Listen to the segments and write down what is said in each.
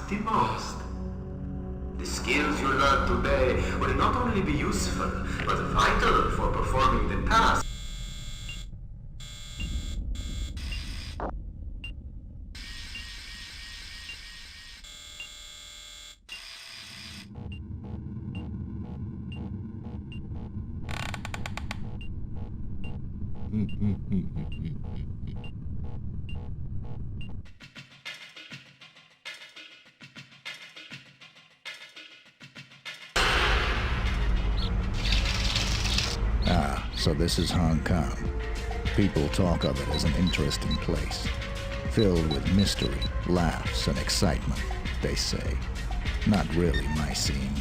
the most. The skills you learn today will not only be useful, but vital for performing the task. So this is Hong Kong. People talk of it as an interesting place, filled with mystery, laughs, and excitement, they say. Not really my scene.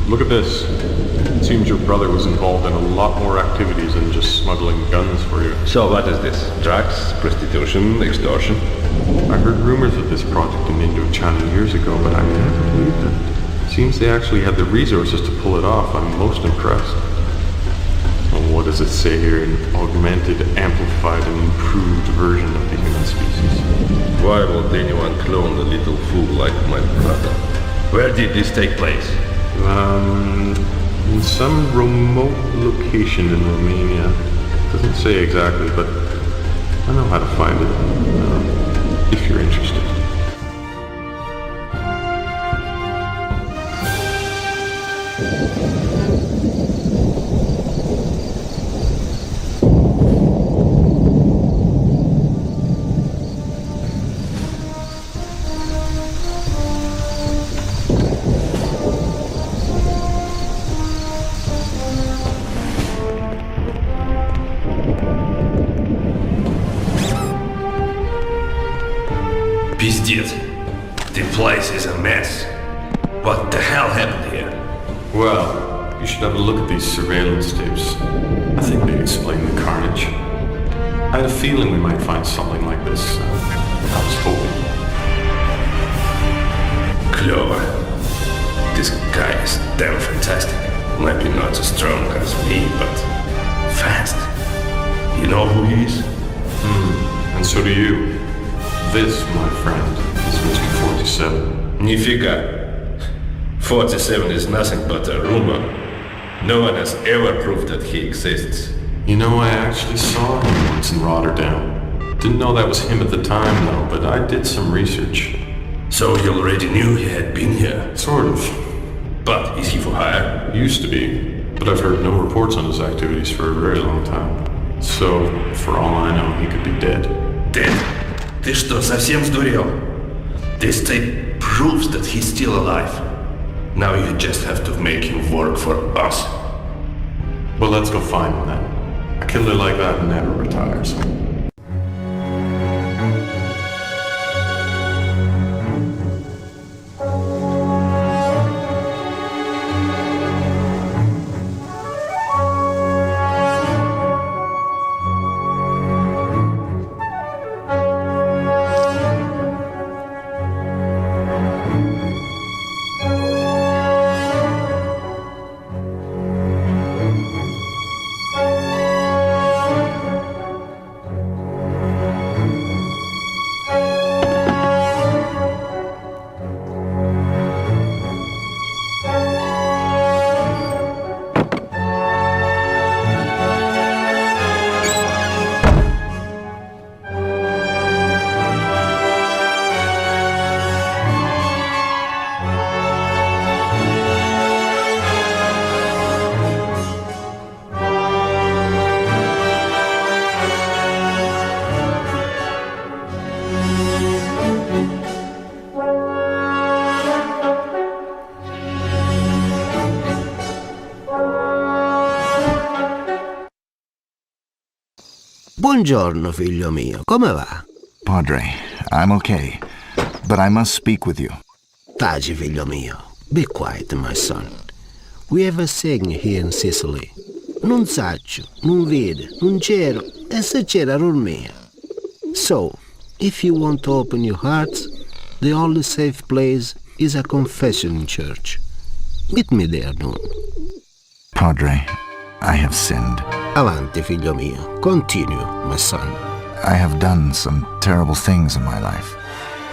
Look at this. It seems your brother was involved in a lot more activities than just smuggling guns for you. So what is this? Drugs, prostitution, extortion? I heard rumors of this project in Indo-China years ago, but I never believed it. Seems they actually had the resources to pull it off. I'm most impressed. Well, what does it say here? An augmented, amplified, and improved version of the human species. Why would anyone clone a little fool like my brother? Where did this take place? In some remote location in Romania. Doesn't say exactly, but I know how to find it, if you're interested. Пиздец. The place is a mess. What the hell happened here? Well, you should have a look at these surveillance tapes. I think they explain the carnage. I had a feeling we might find something like this. I was hoping. Clover. This guy is damn fantastic. Maybe not as strong as me, but fast. You know who he is? And so do you. This, my friend, is Mr. 47. Nifika. 47 is nothing but a rumor. No one has ever proved that he exists. You know, I actually saw him once in Rotterdam. Didn't know that was him at the time, though, but I did some research. So you already knew he had been here? Sort of. But is he for hire? Used to be, but I've heard no reports on his activities for a very long time. So, for all I know, he could be dead. Dead? Ты что, совсем сдурел? This tape proves that he's still alive. Now you just have to make him work for us. Well, let's go find him then. A killer like that never retires. Buongiorno, figlio mio. Come va? Padre, I'm okay, but I must speak with you. Taci, figlio mio. Be quiet, my son. We have a saying here in Sicily. Non saccio, non vedo, non c'ero, e se c'era mia. So, if you want to open your hearts, the only safe place is a confession church. Meet me there noon. Padre, I have sinned. Avanti, figlio mio. Continue, my son. I have done some terrible things in my life.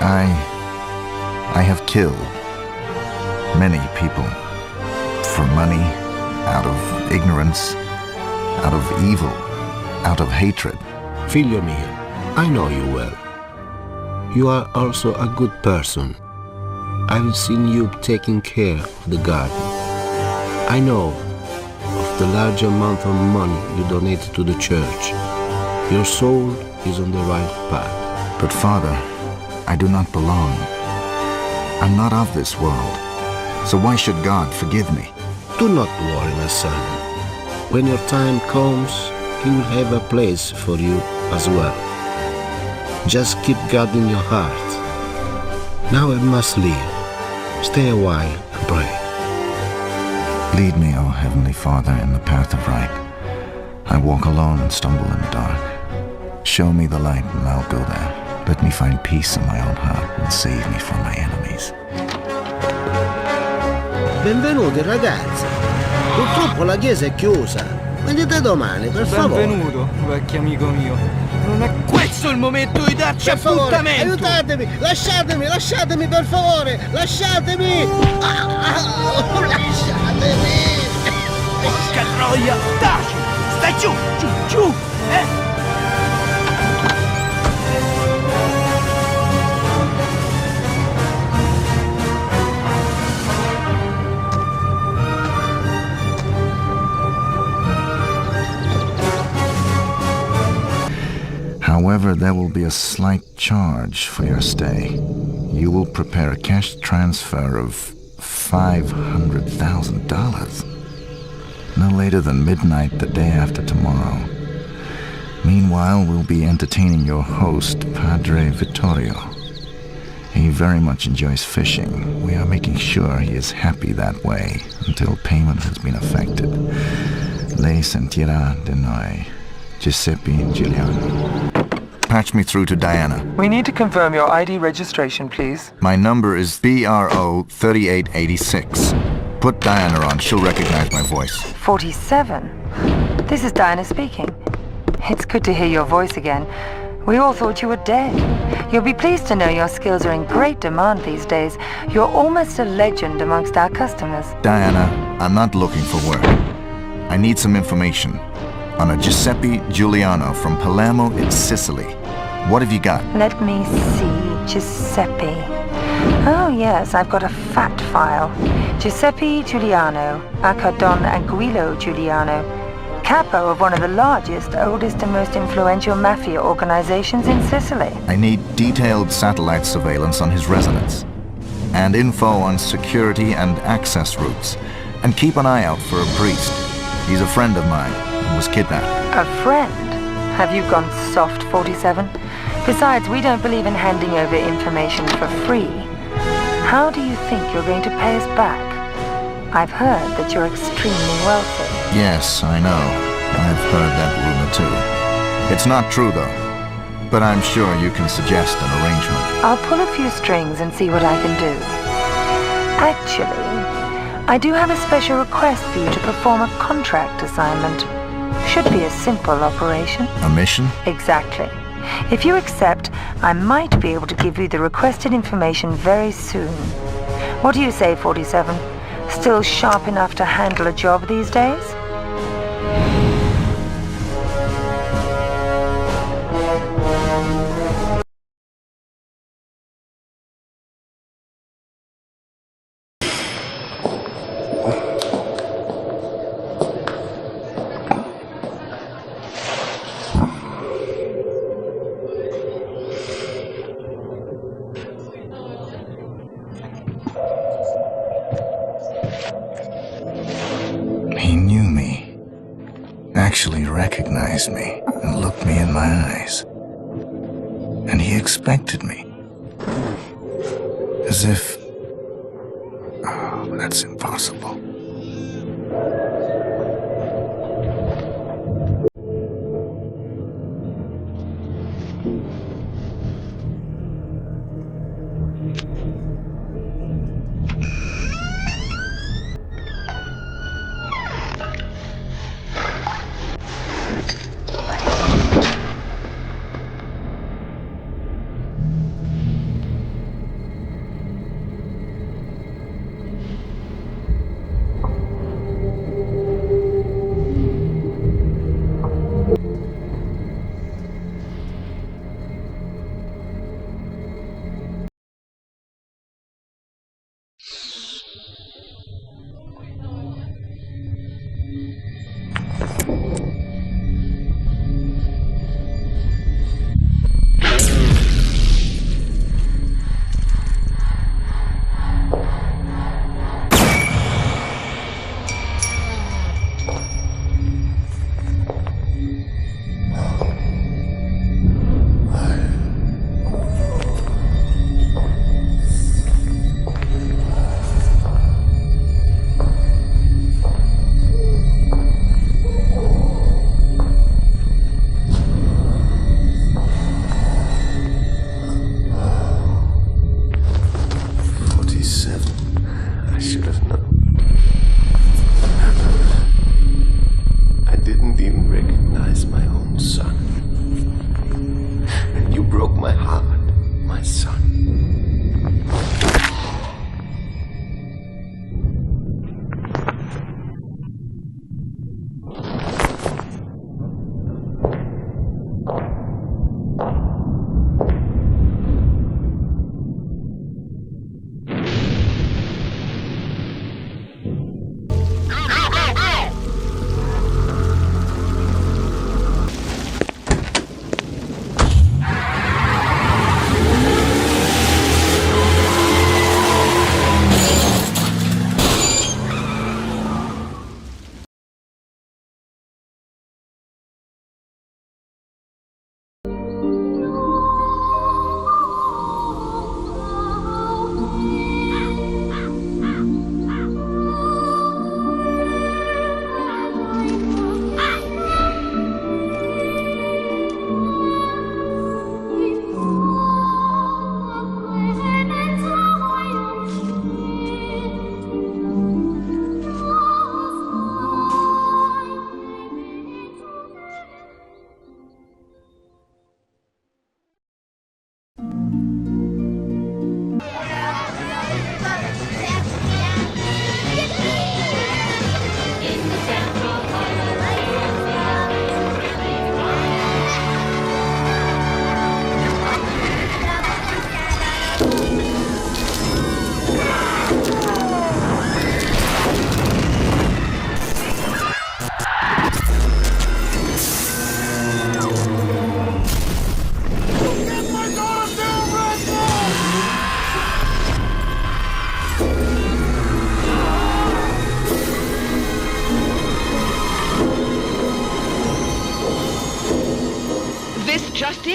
I have killed many people for money, out of ignorance, out of evil, out of hatred. Figlio mio, I know you well. You are also a good person. I've seen you taking care of the garden. I know of the large amount of money you donated to the church. Your soul is on the right path. But Father, I do not belong. I'm not of this world. So why should God forgive me? Do not worry, my son. When your time comes, He will have a place for you as well. Just keep God in your heart. Now I must leave. Stay a while and pray. Lead me, O Heavenly Father, in the path of right. I walk alone and stumble in the dark. Show me the light and I'll go there. Let me find peace in my own heart and save me from my enemies. Benvenuti ragazzi. Purtroppo la chiesa è chiusa. Venite domani, per favore. Benvenuto, vecchio amico mio. Non è questo il momento di darci Per favore, appuntamento! aiutatemi! Lasciatemi per favore! Lasciatemi! Lasciatemi! Porca troia! Taci! Stai giù! Giù! However, there will be a slight charge for your stay. You will prepare a cash transfer of $500,000. No later than midnight the day after tomorrow. Meanwhile, we'll be entertaining your host, Padre Vittorio. He very much enjoys fishing. We are making sure he is happy that way until payment has been effected. Lei sentirà di noi. Giuseppe Giuliano. Patch me through to Diana. We need to confirm your ID registration, please. My number is BRO 3886. Put Diana on. She'll recognize my voice. 47. This is Diana speaking. It's good to hear your voice again. We all thought you were dead. You'll be pleased to know your skills are in great demand these days. You're almost a legend amongst our customers. Diana, I'm not looking for work. I need some information on a Giuseppe Giuliano from Palermo in Sicily. What have you got? Let me see. Giuseppe. Oh yes, I've got a fat file. Giuseppe Giuliano, aka Don Aguilo Giuliano. Capo of one of the largest, oldest and most influential mafia organizations in Sicily. I need detailed satellite surveillance on his residence. and info on security and access routes. And keep an eye out for a priest. He's a friend of mine and was kidnapped. A friend? Have you gone soft, 47? Besides, we don't believe in handing over information for free. How do you think you're going to pay us back? I've heard that you're extremely wealthy. Yes, I know. I've heard that rumor too. It's not true though. But I'm sure you can suggest an arrangement. I'll pull a few strings and see what I can do. Actually, I do have a special request for you to perform a contract assignment. Should be a simple operation. A mission? Exactly. If you accept, I might be able to give you the requested information very soon. What do you say, 47? Still sharp enough to handle a job these days? He knew me, actually recognized me, and looked me in my eyes. And he expected me. As if... Oh, that's impossible.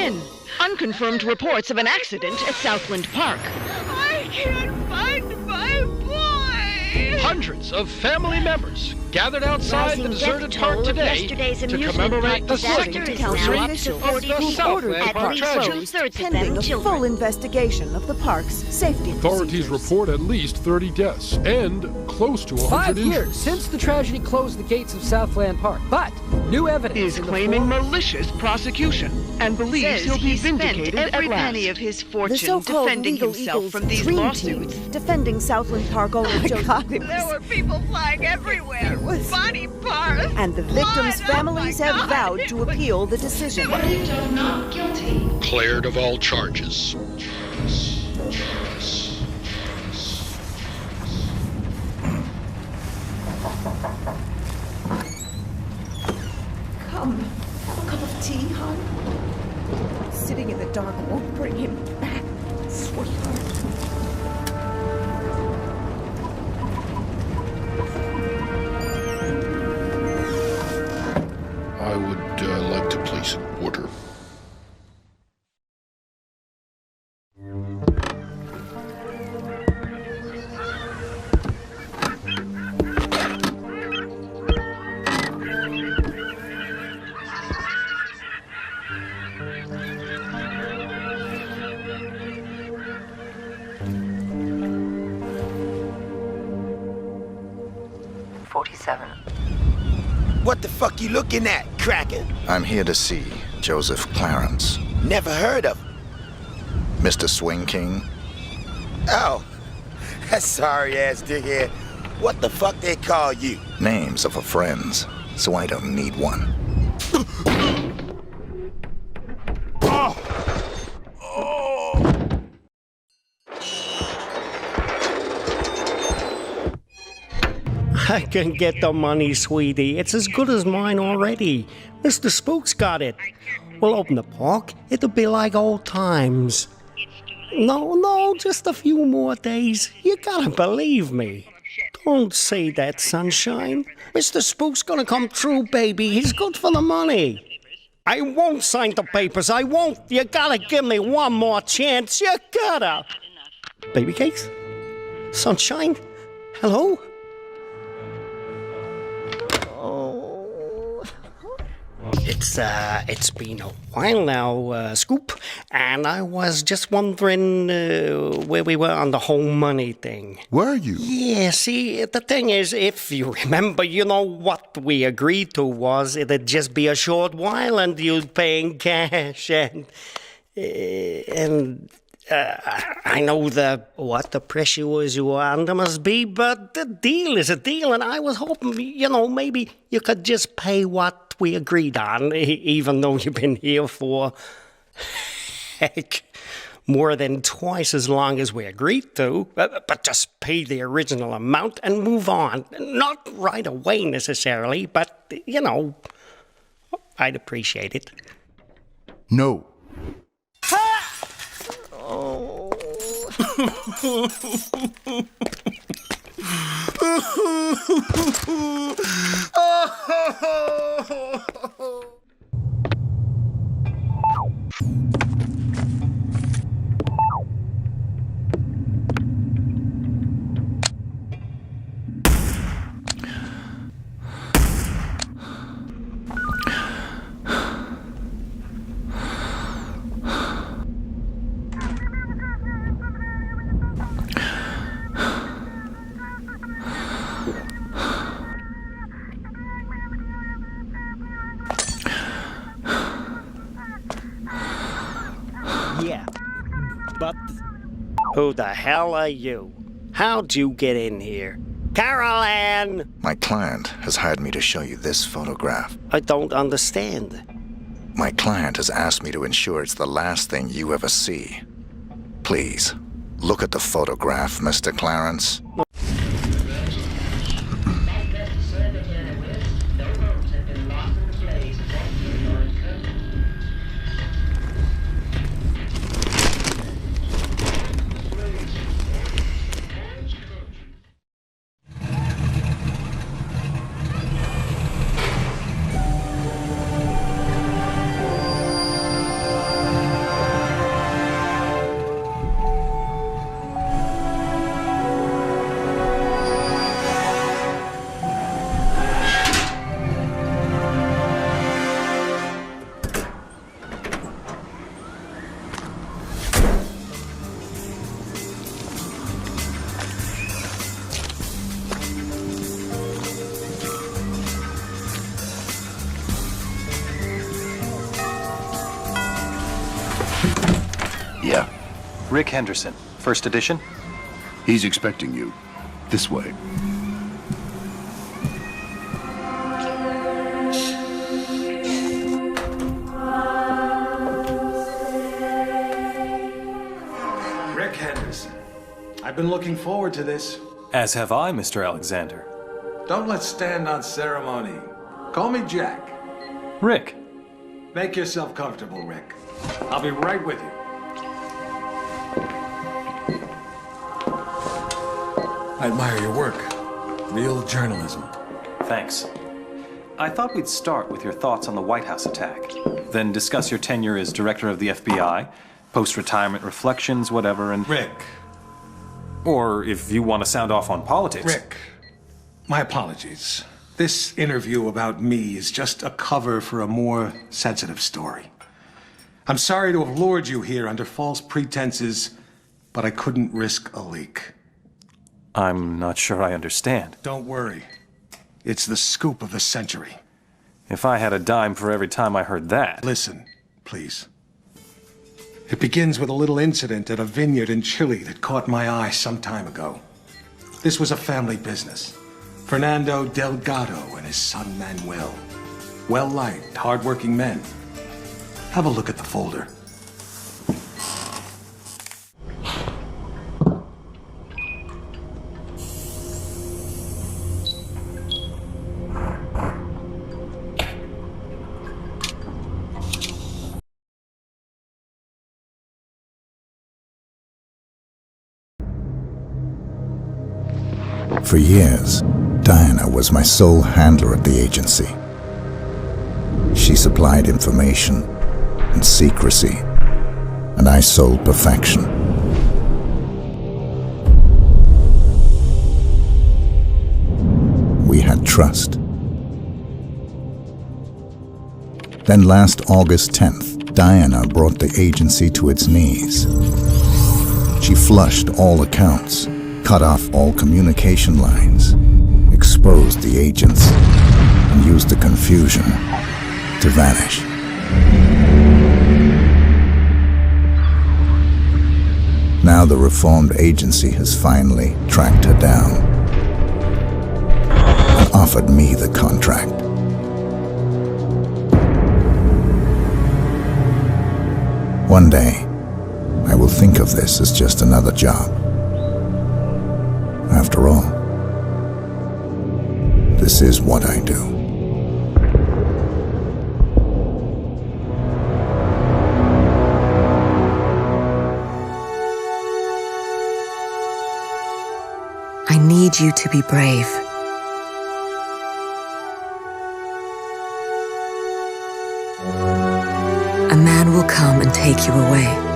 in. Unconfirmed reports of an accident at Southland Park. I can't find my boy! Hundreds of family members gathered outside the deserted park today to commemorate the 60th anniversary of the Southland Park tragedy. Pending a full investigation of the park's safety Authorities report at least 30 deaths and close to 100 5 injuries. years since the tragedy closed the gates of Southland Park, but new evidence Is claiming malicious prosecution and believes he'll be vindicated at every last. penny of his fortune the so-called defending legal himself Eagles from these dream lawsuits. Team, defending Southland Park owner Joe. There were people flying everywhere. Body parts. And the victims' families have vowed to appeal the decision. Not guilty. Cleared of all charges. Come, have a cup of tea, hon. Sitting in the dark won't bring him back, sweetheart. I would like to place an order. What the fuck you looking at, Kraken? I'm here to see Joseph Clarence. Never heard of him. Mr. Swing King? Oh, that sorry-ass dickhead. What the fuck they call you? Names are for friends, so I don't need one. I can get the money, sweetie. It's as good as mine already. Mr. Spook's got it. We'll open the park. It'll be like old times. No, just a few more days. You gotta believe me. Don't say that, sunshine. Mr. Spook's gonna come true, baby. He's good for the money. I won't sign the papers. I won't. You gotta give me one more chance. You gotta. Baby cakes? Sunshine? Hello? It's been a while now, Scoop, and I was just wondering where we were on the whole money thing. Were you? Yeah, see, the thing is, if you remember, you know what we agreed to was it'd just be a short while and you'd pay in cash, and I know what the pressure was you were under must be, but the deal is a deal, and I was hoping, maybe you could just pay what we agreed on, even though you've been here for, heck, more than twice as long as we agreed to, but just pay the original amount and move on. Not right away necessarily, but, I'd appreciate it. No. Yeah, but who the hell are you? How'd you get in here? Carol Ann! My client has hired me to show you this photograph. I don't understand. My client has asked me to ensure it's the last thing you ever see. Please, look at the photograph, Mr. Clarence. Rick Henderson, first edition. He's expecting you. This way. Rick Henderson. I've been looking forward to this. As have I, Mr. Alexander. Don't let's stand on ceremony. Call me Jack. Rick. Make yourself comfortable, Rick. I'll be right with you. I admire your work. Real journalism. Thanks. I thought we'd start with your thoughts on the White House attack, then discuss your tenure as director of the FBI, post-retirement reflections, whatever, and... Rick. Or if you want to sound off on politics. Rick, my apologies. This interview about me is just a cover for a more sensitive story. I'm sorry to have lured you here under false pretenses, but I couldn't risk a leak. I'm not sure I understand. Don't worry. It's the scoop of the century. If I had a dime for every time I heard that... Listen, please. It begins with a little incident at a vineyard in Chile that caught my eye some time ago. This was a family business. Fernando Delgado and his son Manuel. Well-liked, hard-working men. Have a look at the folder. For years, Diana was my sole handler at the agency. She supplied information and secrecy, and I sold perfection. We had trust. Then last August 10th, Diana brought the agency to its knees. She flushed all accounts, cut off all communication lines, exposed the agents, and used the confusion to vanish. Now the reformed agency has finally tracked her down and offered me the contract. One day, I will think of this as just another job. After all, this is what I do. I need you to be brave. A man will come and take you away.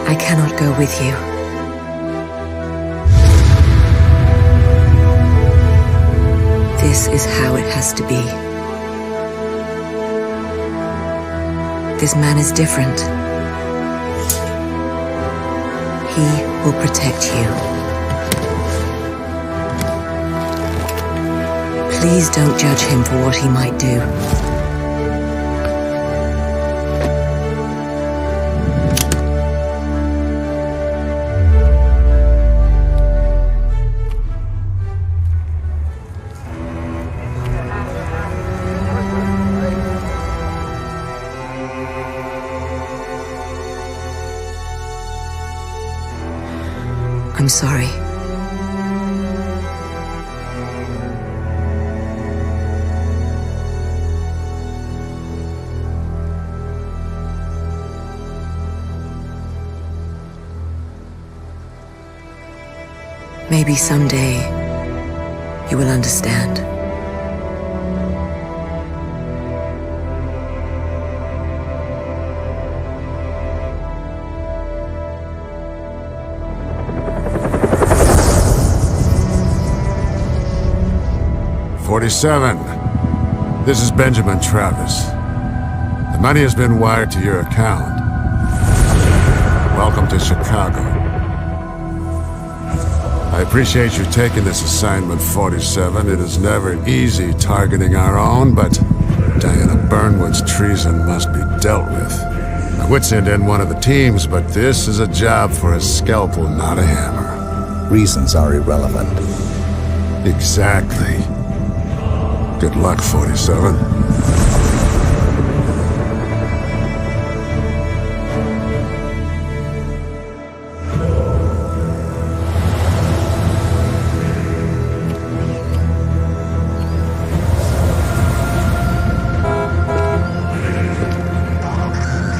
I cannot go with you. This is how it has to be. This man is different. He will protect you. Please don't judge him for what he might do. I'm sorry. Maybe someday you will understand. This is Benjamin Travis. The money has been wired to your account. Welcome to Chicago. I appreciate you taking this assignment, 47. It is never easy targeting our own, but Diana Burnwood's treason must be dealt with. My wits end in one of the teams, but this is a job for a scalpel, not a hammer. Reasons are irrelevant. Exactly. Good luck, 47.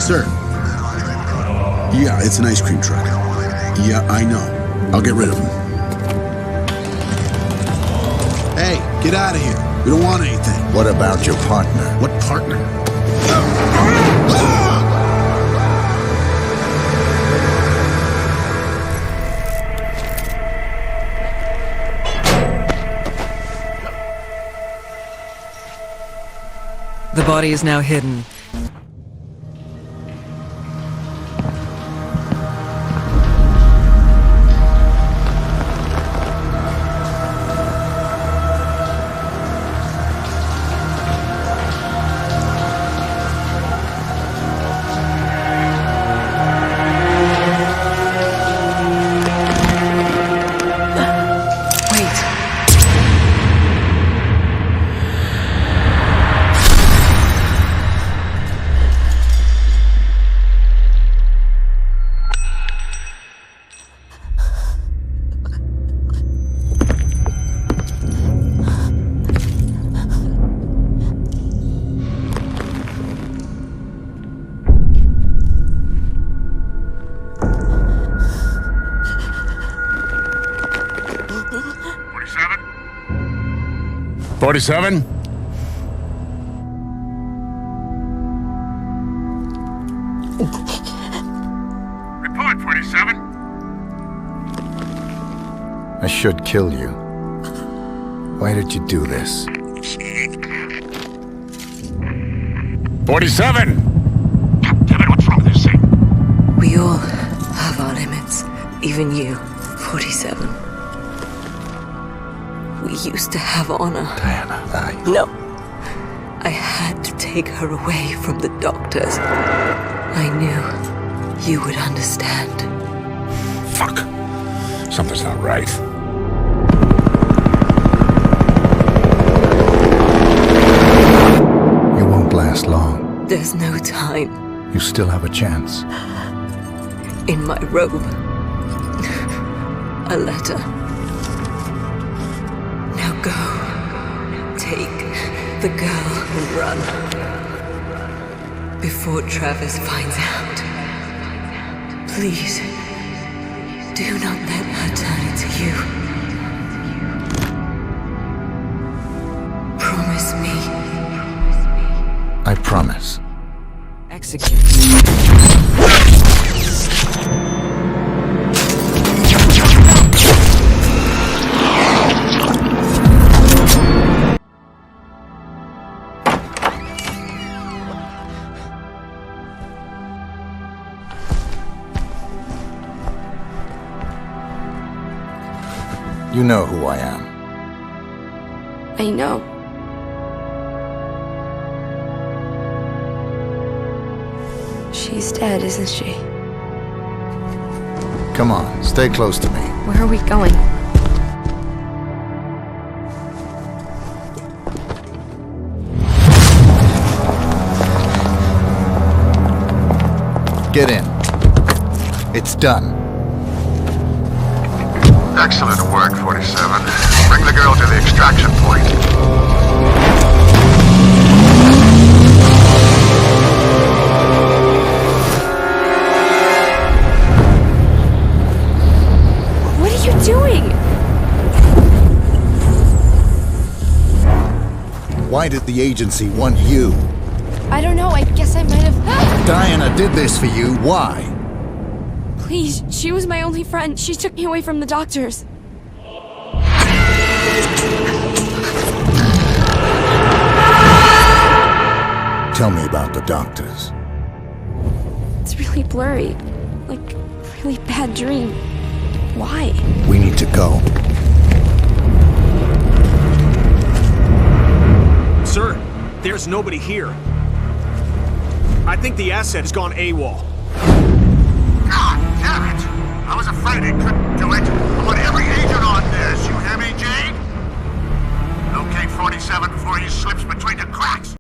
Sir. Yeah, it's an ice cream truck. Yeah, I know. I'll get rid of him. Hey, get out of here. We don't want anything. What about your partner? What partner? The body is now hidden. Wait. 47? Report, 47. I should kill you. Why did you do this? 47! Damn it, what's wrong with this thing? We all have our limits. Even you, 47. We used to have honor. Diana, No. I had to take her away from the doctors. I knew you would understand. Fuck. Something's not right. You won't last long. There's no time. You still have a chance. In my robe. A letter. Now go. Take the girl and run. Before Travis finds out. Please. Do not let her turn into you. Promise me. I promise. Execute. You know who I am. I know. She's dead, isn't she? Come on, stay close to me. Where are we going? Get in. It's done. Excellent work, 47. Bring the girl to the extraction point. What are you doing? Why did the agency want you? I don't know, I guess I might have... Diana did this for you. Why? Please, she was my only friend. She took me away from the doctors. Tell me about the doctors. It's really blurry. Like, really bad dream. Why? We need to go. Sir, there's nobody here. I think the asset has gone AWOL. God damn it! I was afraid it couldn't do it. I want every agent on this. You hear me, Jade? Locate 47 before he slips between the cracks.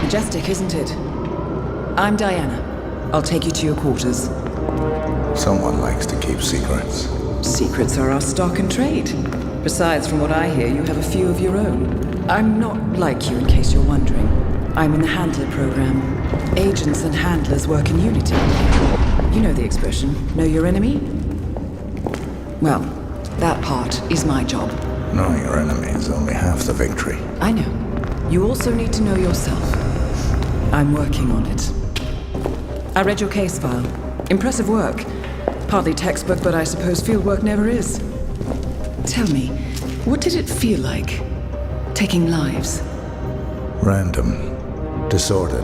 Majestic, isn't it? I'm Diana. I'll take you to your quarters. Someone likes to keep secrets. Secrets are our stock and trade. Besides, from what I hear, you have a few of your own. I'm not like you, in case you're wondering. I'm in the Handler program. Agents and handlers work in unity. You know the expression, know your enemy? Well, that part is my job. Knowing your enemy is only half the victory. I know. You also need to know yourself. I'm working on it. I read your case file. Impressive work. Hardly textbook, but I suppose field work never is. Tell me, what did it feel like, taking lives? Random. Disordered.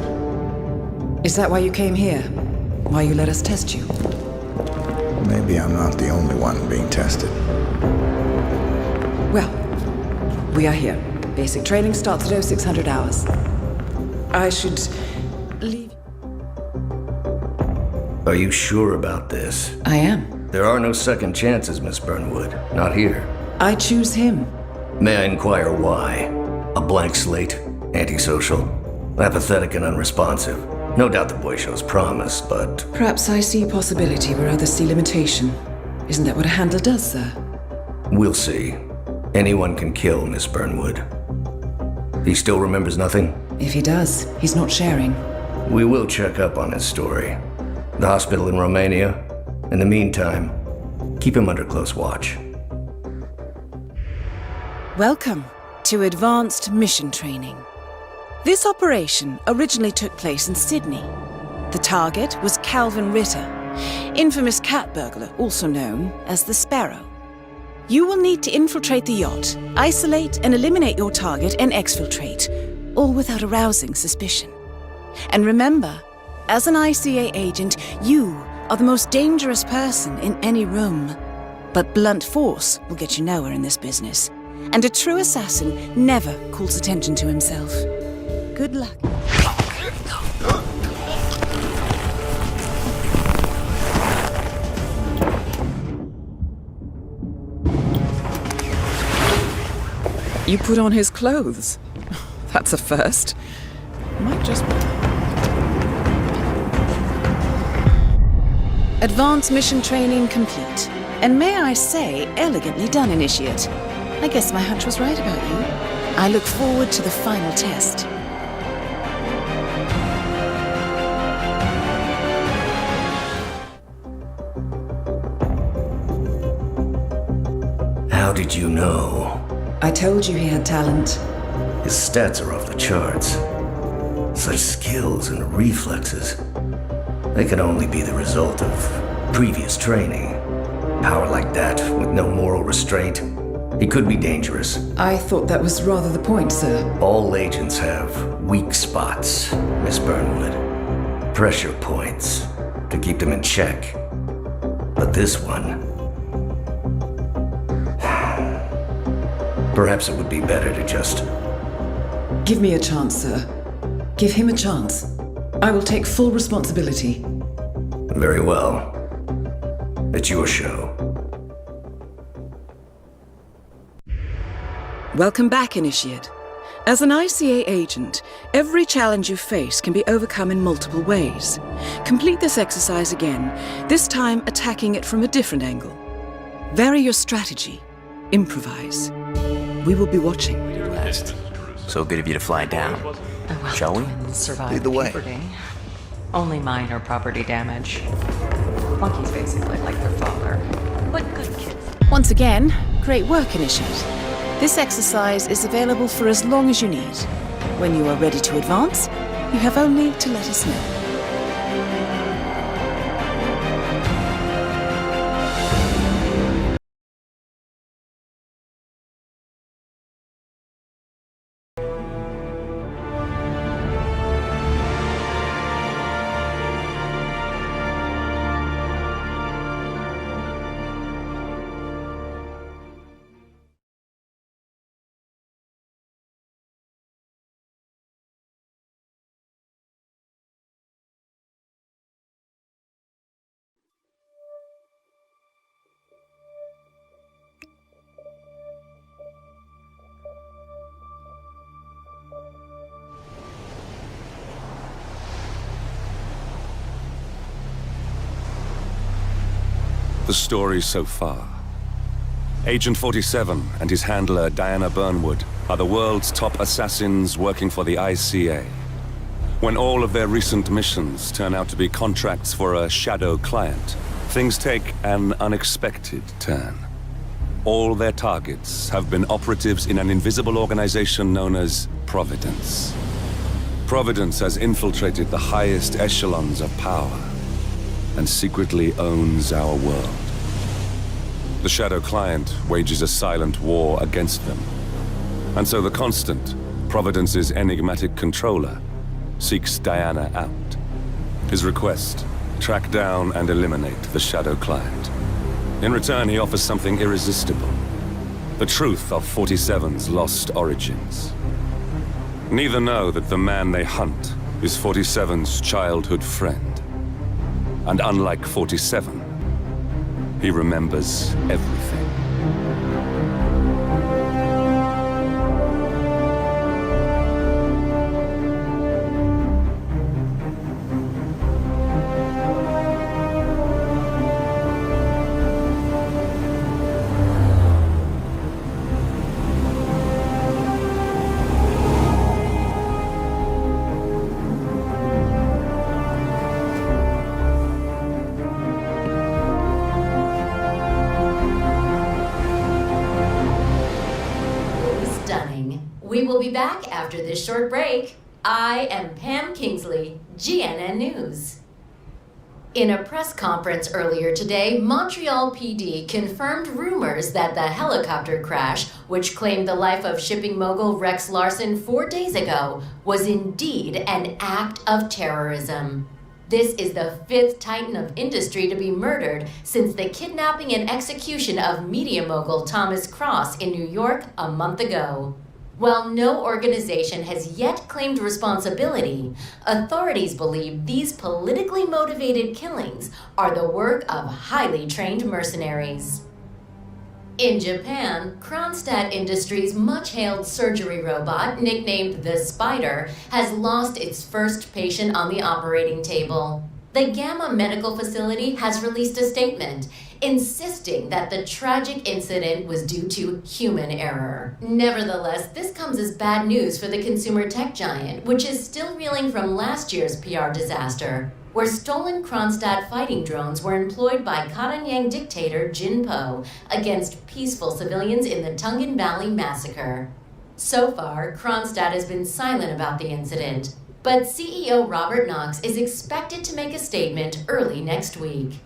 Is that why you came here? Why you let us test you? Maybe I'm not the only one being tested. Well, we are here. Basic training starts at 0600 hours. I should leave. Are you sure about this? I am. There are no second chances, Miss Burnwood. Not here. I choose him. May I inquire why? A blank slate? Antisocial? Apathetic and unresponsive? No doubt the boy shows promise, but... Perhaps I see possibility where others see limitation. Isn't that what a handler does, sir? We'll see. Anyone can kill Miss Burnwood. He still remembers nothing? If he does, he's not sharing. We will check up on his story. The hospital in Romania. In the meantime, keep him under close watch. Welcome to Advanced Mission Training. This operation originally took place in Sydney. The target was Calvin Ritter, infamous cat burglar, also known as the Sparrow. You will need to infiltrate the yacht, isolate and eliminate your target, and exfiltrate, all without arousing suspicion. And remember, as an ICA agent, you are the most dangerous person in any room. But blunt force will get you nowhere in this business. And a true assassin never calls attention to himself. Good luck. You put on his clothes. That's a first. Might just... Advanced mission training complete. And may I say, elegantly done, Initiate. I guess my hunch was right about you. I look forward to the final test. How did you know? I told you he had talent. His stats are off the charts. Such skills and reflexes. They can only be the result of previous training. Power like that, with no moral restraint, he could be dangerous. I thought that was rather the point, sir. All agents have weak spots, Miss Burnwood. Pressure points to keep them in check. But this one... Perhaps it would be better to just... Give me a chance, sir. Give him a chance. I will take full responsibility. Very well. It's your show. Welcome back, Initiate. As an ICA agent, every challenge you face can be overcome in multiple ways. Complete this exercise again, this time attacking it from a different angle. Vary your strategy. Improvise. We will be watching. West. So good of you to fly down. Shall we? Survive Lead the way. puberty. Only minor property damage. Flunkies basically like their father. But good kids. Once again, great work, Initiate. This exercise is available for as long as you need. When you are ready to advance, you have only to let us know. The story so far. Agent 47 and his handler Diana Burnwood are the world's top assassins working for the ICA. When all of their recent missions turn out to be contracts for a shadow client, things take an unexpected turn. All their targets have been operatives in an invisible organization known as Providence. Providence has infiltrated the highest echelons of power and secretly owns our world. The Shadow Client wages a silent war against them. And so the Constant, Providence's enigmatic controller, seeks Diana out. His request, track down and eliminate the Shadow Client. In return, he offers something irresistible. The truth of 47's lost origins. Neither know that the man they hunt is 47's childhood friend. And unlike 47, he remembers everything. We will be back after this short break. I am Pam Kingsley, GNN News. In a press conference earlier today, Montreal PD confirmed rumors that the helicopter crash, which claimed the life of shipping mogul Rex Larson 4 days ago, was indeed an act of terrorism. This is the fifth titan of industry to be murdered since the kidnapping and execution of media mogul Thomas Cross in New York a month ago. While no organization has yet claimed responsibility, authorities believe these politically motivated killings are the work of highly trained mercenaries. In Japan, Kronstadt Industries' much-hailed surgery robot, nicknamed the Spider, has lost its first patient on the operating table. The Gamma Medical Facility has released a statement insisting that the tragic incident was due to human error. Nevertheless, this comes as bad news for the consumer tech giant, which is still reeling from last year's PR disaster, where stolen Kronstadt fighting drones were employed by Karanyang dictator Jin Po against peaceful civilians in the Tungan Valley massacre. So far, Kronstadt has been silent about the incident, but CEO Robert Knox is expected to make a statement early next week.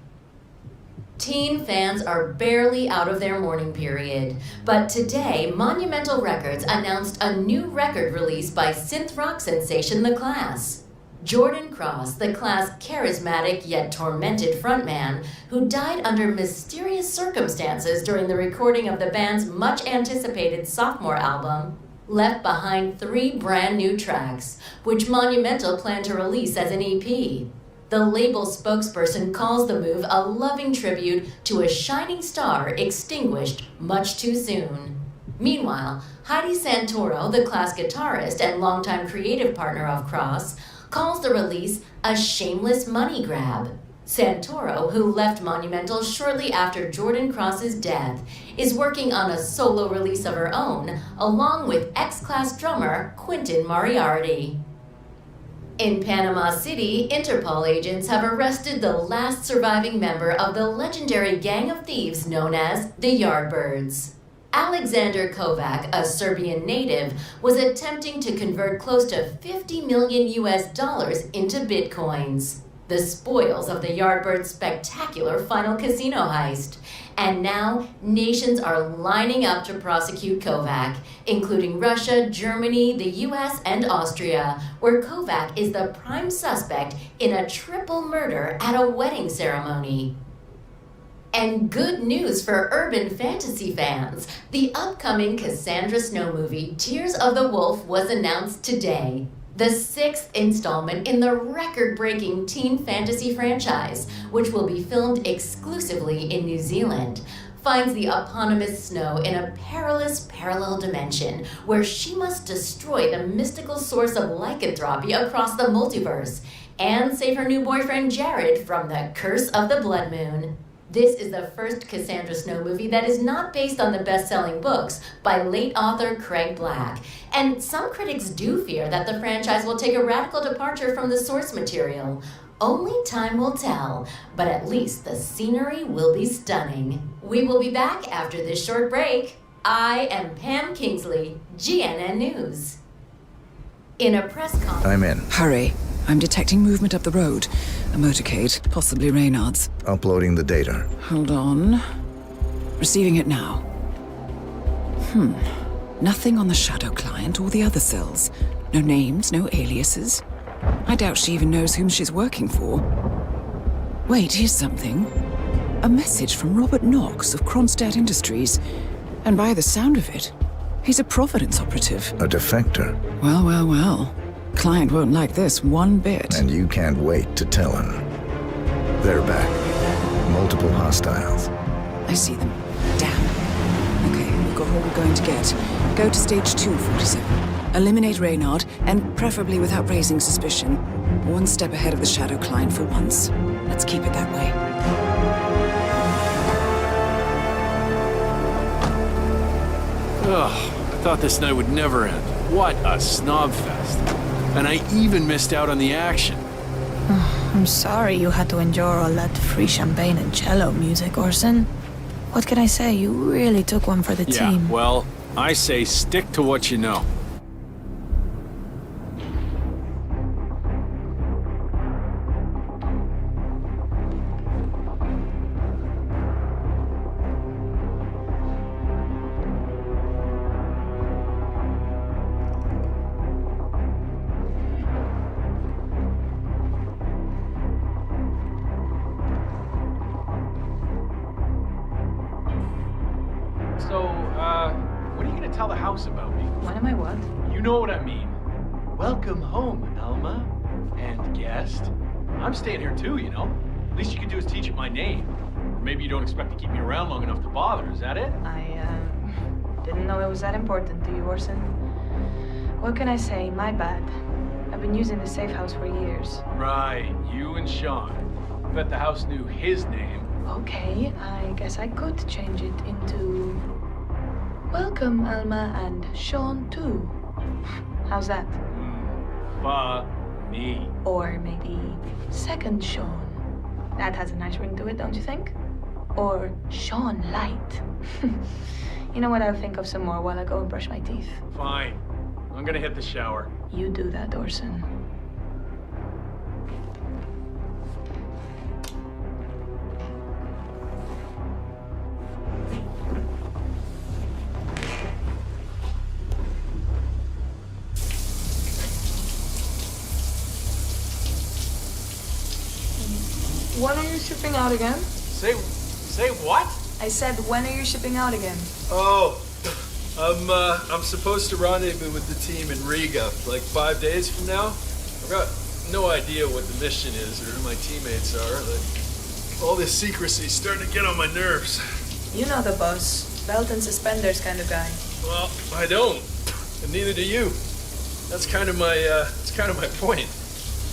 Teen fans are barely out of their mourning period, but today Monumental Records announced a new record release by synth rock sensation The Class. Jordan Cross, The Class' charismatic yet tormented frontman, who died under mysterious circumstances during the recording of the band's much-anticipated sophomore album, left behind 3 brand new tracks, which Monumental planned to release as an EP. The label spokesperson calls the move a loving tribute to a shining star extinguished much too soon. Meanwhile, Heidi Santoro, The Class guitarist and longtime creative partner of Cross, calls the release a shameless money grab. Santoro, who left Monumental shortly after Jordan Cross's death, is working on a solo release of her own, along with X-Class drummer Quentin Moriarty. In Panama City, Interpol agents have arrested the last surviving member of the legendary gang of thieves known as the Yardbirds. Alexander Kovac, a Serbian native, was attempting to convert close to $50 million into bitcoins, the spoils of the Yardbirds' spectacular final casino heist. And now, nations are lining up to prosecute Kovac, including Russia, Germany, the US, and Austria, where Kovac is the prime suspect in a triple murder at a wedding ceremony. And good news for urban fantasy fans. The upcoming Cassandra Snow movie, Tears of the Wolf, was announced today. The 6th installment in the record-breaking teen fantasy franchise, which will be filmed exclusively in New Zealand, finds the eponymous Snow in a perilous parallel dimension where she must destroy the mystical source of lycanthropy across the multiverse and save her new boyfriend Jared from the curse of the Blood Moon. This is the first Cassandra Snow movie that is not based on the best-selling books by late author Craig Black, and some critics do fear that the franchise will take a radical departure from the source material. Only time will tell, but at least the scenery will be stunning. We will be back after this short break. I am Pam Kingsley, GNN News. In a press conference... I'm in. Hurry. I'm detecting movement up the road. A motorcade, possibly Reynard's. Uploading the data. Hold on. Receiving it now. Nothing on the shadow client or the other cells. No names, no aliases. I doubt she even knows whom she's working for. Wait, here's something. A message from Robert Knox of Kronstadt Industries. And by the sound of it, he's a Providence operative. A defector. Well, well, well. Client won't like this one bit. And you can't wait to tell him. They're back. Multiple hostiles. I see them. Damn. Okay, we've got what we're going to get. Go to stage 2, 47. Eliminate Reynard, and preferably without raising suspicion. One step ahead of the shadow client for once. Let's keep it that way. Ugh, I thought this night would never end. What a snob fest. And I even missed out on the action. I'm sorry you had to endure all that free champagne and cello music, Orson. What can I say? You really took one for the team. Yeah, well, I say stick to what you know. What are you gonna tell the house about me? What am I what? You know what I mean. Welcome home, Alma. And guest. I'm staying here too, you know. Least you can do is teach it my name. Or maybe you don't expect to keep me around long enough to bother, is that it? I didn't know it was that important to you, Orson. What can I say? My bad. I've been using the safe house for years. Right, you and Sean. Bet the house knew his name. Okay, I guess I could change it into... Welcome, Alma, and Sean, too. How's that? Me. Or maybe Second Sean. That has a nice ring to it, don't you think? Or Sean Light. You know what, I'll think of some more while I go and brush my teeth. Fine. I'm gonna hit the shower. You do that, Orson. When are you shipping out again? Say what? I said, when are you shipping out again? Oh, I'm supposed to rendezvous with the team in Riga, like 5 days from now. I've got no idea what the mission is or who my teammates are. Like, all this secrecy's starting to get on my nerves. You know the boss, belt and suspenders kind of guy. Well, I don't, and neither do you. That's kind of my point.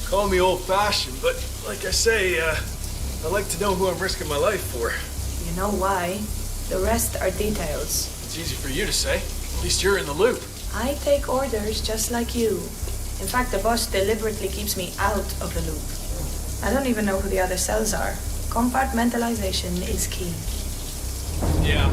Call me old-fashioned, but like I say, I like to know who I'm risking my life for. You know why. The rest are details. It's easy for you to say. At least you're in the loop. I take orders just like you. In fact, the boss deliberately keeps me out of the loop. I don't even know who the other cells are. Compartmentalization is key. Yeah.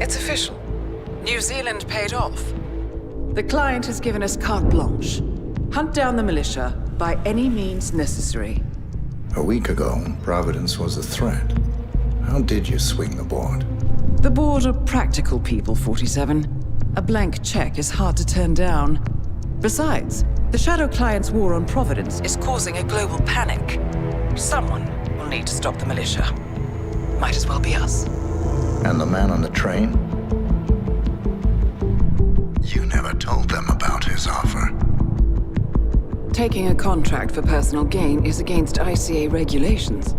It's official. New Zealand paid off. The client has given us carte blanche. Hunt down the militia by any means necessary. A week ago, Providence was a threat. How did you swing the board? The board are practical people, 47. A blank check is hard to turn down. Besides, the Shadow Client's war on Providence is causing a global panic. Someone will need to stop the militia. Might as well be us. And the man on the train? You never told them about his offer. Taking a contract for personal gain is against ICA regulations.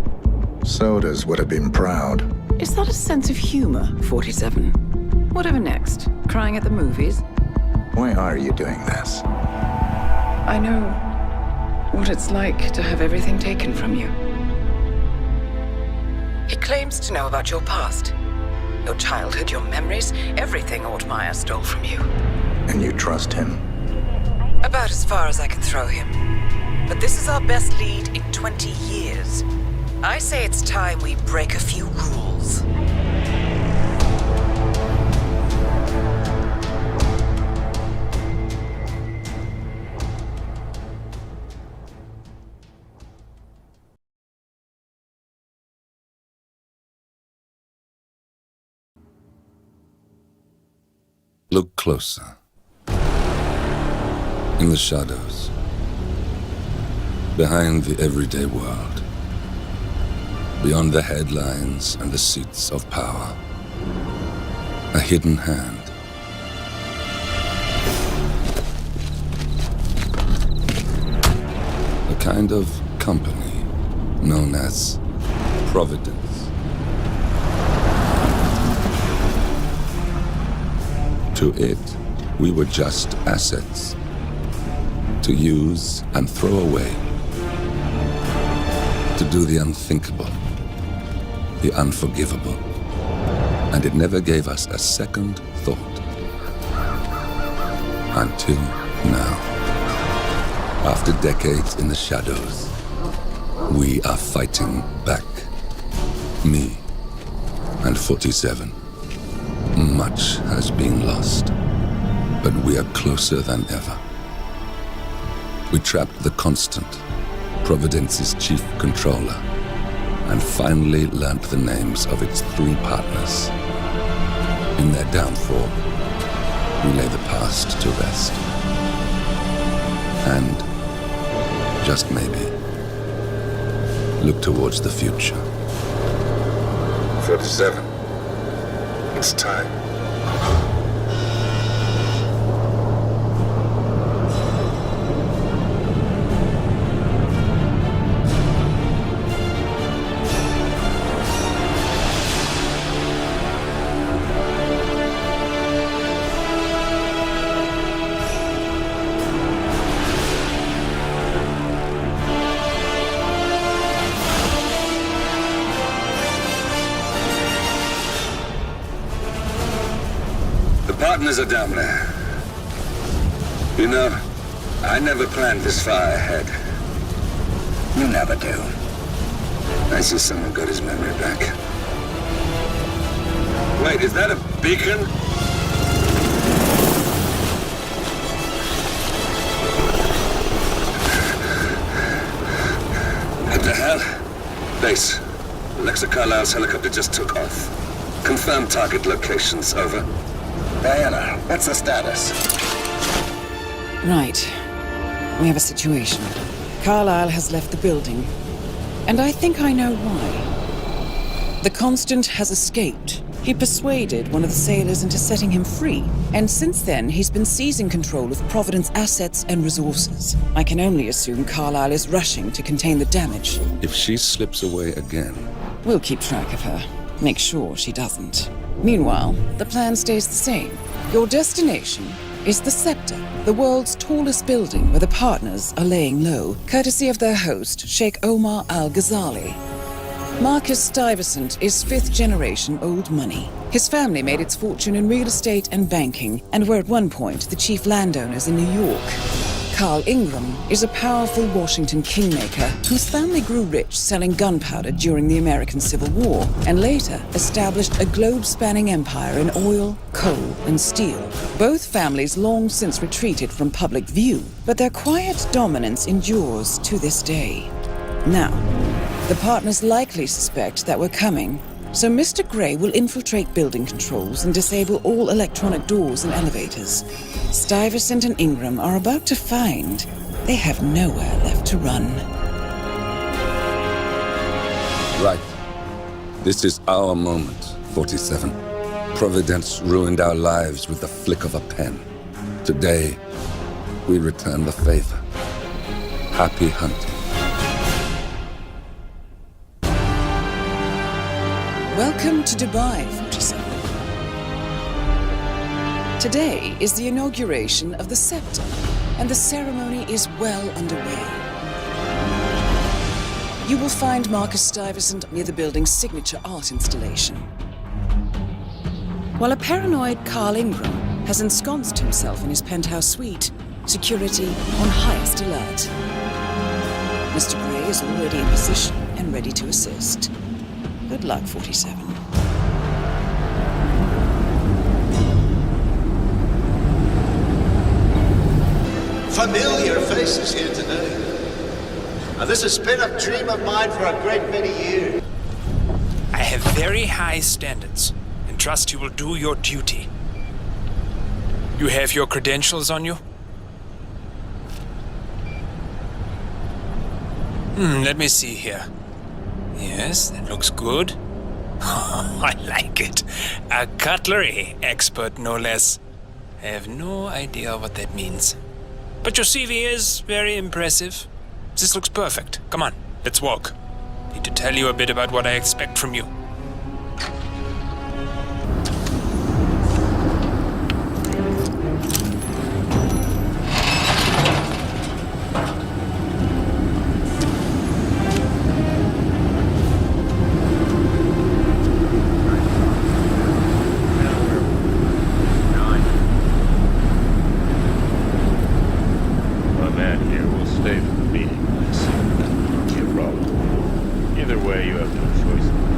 Sodas would have been proud. Is that a sense of humor, 47? Whatever next? Crying at the movies? Why are you doing this? I know what it's like to have everything taken from you. He claims to know about your past. Your childhood, your memories, everything Altmaier stole from you. And you trust him? About as far as I can throw him. But this is our best lead in 20 years. I say it's time we break a few rules. Look closer. In the shadows. Behind the everyday world. Beyond the headlines and the seats of power. A hidden hand. A kind of company known as Providence. To it, we were just assets. To use and throw away. To do the unthinkable. The unforgivable. And it never gave us a second thought. Until now. After decades in the shadows, we are fighting back. Me and 47. Much has been lost, but we are closer than ever. We trapped the Constant, Providence's chief controller, and finally learnt the names of its 3 partners. In their downfall, we lay the past to rest. And, just maybe, look towards the future. 47. It's time. Partners are down there. You know, I never planned this far ahead. You never do. I see someone got his memory back. Wait, is that a beacon? What the hell? Base. Alexa Carlisle's helicopter just took off. Confirm target locations, over. Diana, what's the status? Right. We have a situation. Carlisle has left the building. And I think I know why. The Constant has escaped. He persuaded one of the sailors into setting him free. And since then, he's been seizing control of Providence assets and resources. I can only assume Carlisle is rushing to contain the damage. If she slips away again... We'll keep track of her. Make sure she doesn't. Meanwhile, the plan stays the same. Your destination is the Scepter, the world's tallest building where the partners are laying low, courtesy of their host, Sheikh Omar Al-Ghazali. Marcus Stuyvesant is 5th generation old money. His family made its fortune in real estate and banking, and were at one point the chief landowners in New York. Carl Ingram is a powerful Washington kingmaker whose family grew rich selling gunpowder during the American Civil War, and later established a globe-spanning empire in oil, coal, and steel. Both families long since retreated from public view, but their quiet dominance endures to this day. Now, the partners likely suspect that we're coming, so Mr. Grey will infiltrate building controls and disable all electronic doors and elevators. Stuyvesant and Ingram are about to find they have nowhere left to run. Right. This is our moment, 47. Providence ruined our lives with the flick of a pen. Today, we return the favor. Happy hunting. Welcome to Dubai, 47. Today is the inauguration of the Scepter, and the ceremony is well underway. You will find Marcus Stuyvesant near the building's signature art installation, while a paranoid Carl Ingram has ensconced himself in his penthouse suite, security on highest alert. Mr. Grey is already in position and ready to assist. Good luck, 47. Familiar faces here today. Now, this has been a dream of mine for a great many years. I have very high standards, and trust you will do your duty. You have your credentials on you? Let me see here. Yes, that looks good. Oh, I like it. A cutlery expert, no less. I have no idea what that means. But your CV is very impressive. This looks perfect. Come on, let's walk. Need to tell you a bit about what I expect from you. way, you have no choice.